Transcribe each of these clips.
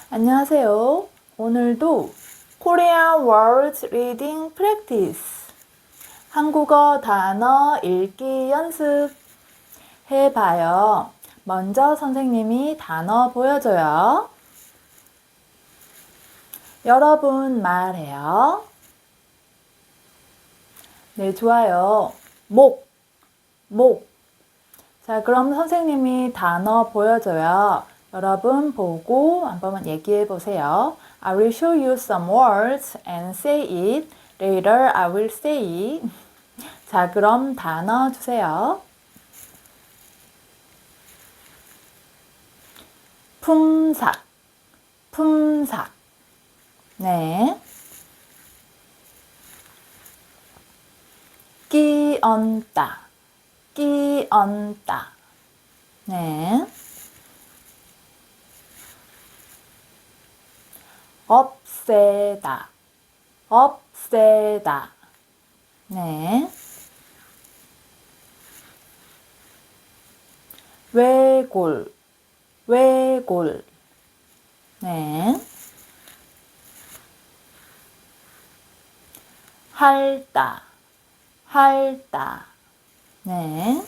안녕하세요. 오늘도 Korean Words Reading Practice 한국어 단어 읽기 연습 해봐요. 먼저 선생님이 단어 보여줘요. 여러분 말해요. 네, 좋아요. 목. 자, 그럼 선생님이 단어 보여줘요. 여러분 보고 한번 얘기해 보세요. I will show you some words and say it. Later I will say it. 자, 그럼 단어 주세요. 품삭. 네. 끼얹다. 네. 없애다. 네. 외골. 네. 핥다. 네.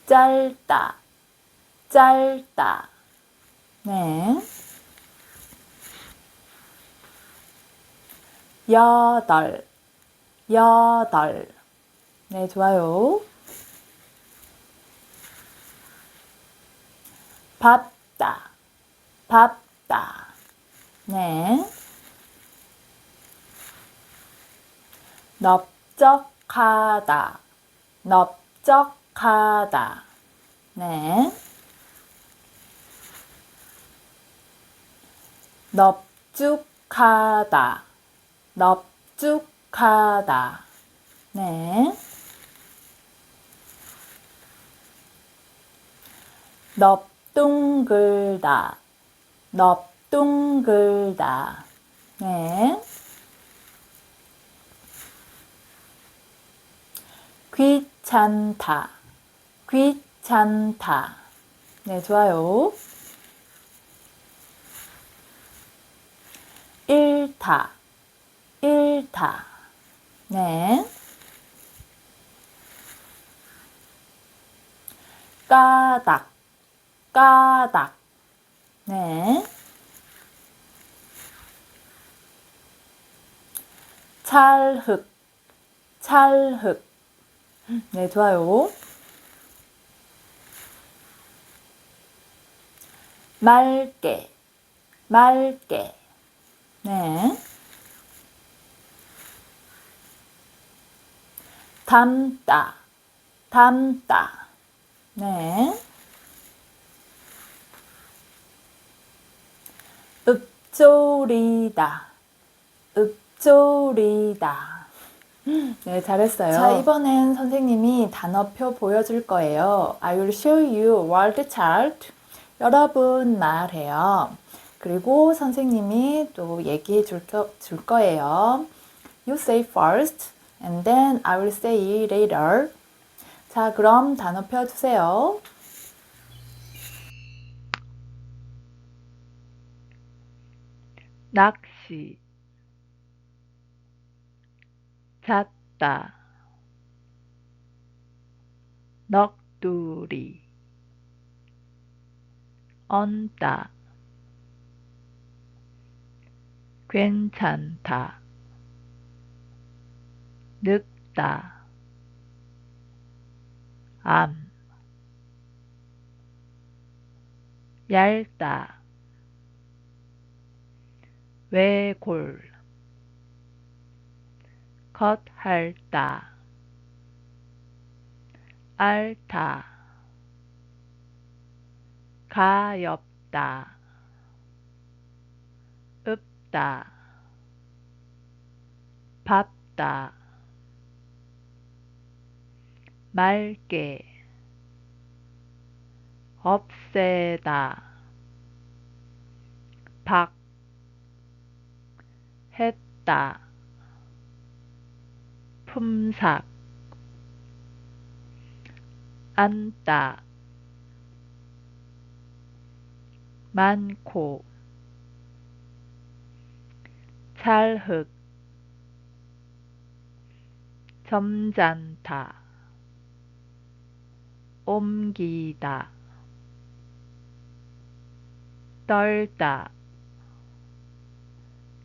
짧다. 네. 여덟. 네, 좋아요. 밟다. 네. 넓적하다. 네. 넙죽하다. 네. 넙둥글다. 네. 귀찮다. 네, 좋아요. 잃다. 네. 까닭. 네. 찰흙. 네, 좋아요. 맑게. 네. 담다. 네. 읊조리다. 네, 잘했어요. 자, 이번엔 선생님이 단어표 보여줄 거예요. I will show you word chart. 여러분 말해요. 그리고 선생님이 또 얘기해 줄 거예요. You say first, and then I will say later. 자, 그럼 단어표 주세요. 낚시, 잤다, 넋두리, 얹다, 괜찮다, 늙다, 암, 얇다, 외골, 겉핥다, 앓다, 가엾다, 읊다, 밟다, 맑게, 없애다, 박, 했다, 품삭, 앉다, 많고 찰흙 점잖다 옮기다 떨다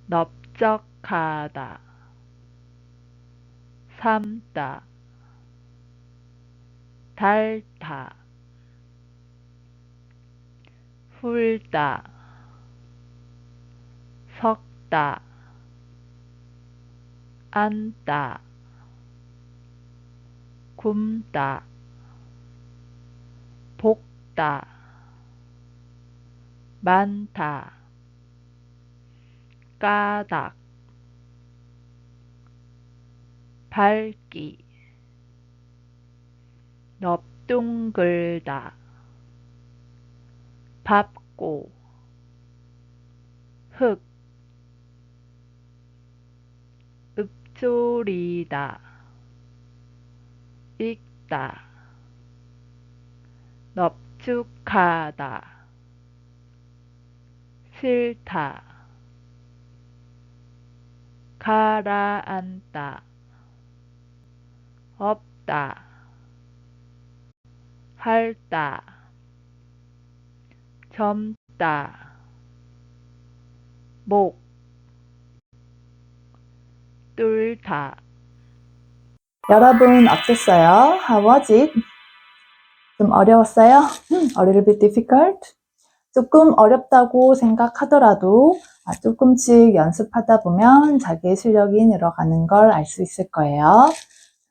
넓적하다 삶다 닳다 풀다 섞다 앉다 굽다 볶다 많다 까닭 밝기 넙둥글다 밟고 흙 읊조리다 읽다 넙죽하다 싫다 가라앉다 없다 핥다 젊다 목 뚫다 여러분 어땠어요? How was it? 좀 어려웠어요? A little bit difficult? 조금 어렵다고 생각하더라도 조금씩 연습하다 보면 자기의 실력이 늘어가는 걸 알 수 있을 거예요.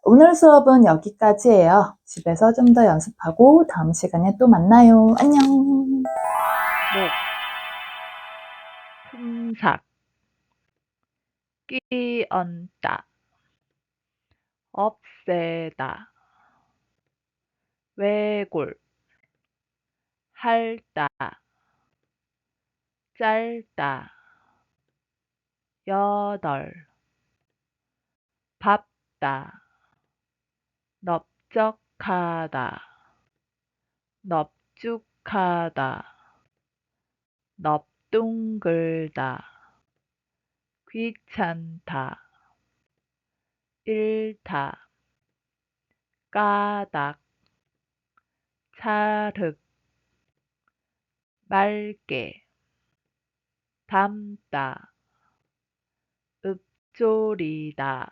오늘 수업은 여기까지예요. 집에서 좀 더 연습하고 다음 시간에 또 만나요. 안녕. 목 품삭 끼얹다 없애다 외골 핥다 짧다 여덟 밟다 넓적하다 넙죽하다 넙둥글다 귀찮다 잃다 까닭 찰흙 맑게 담다 읊조리다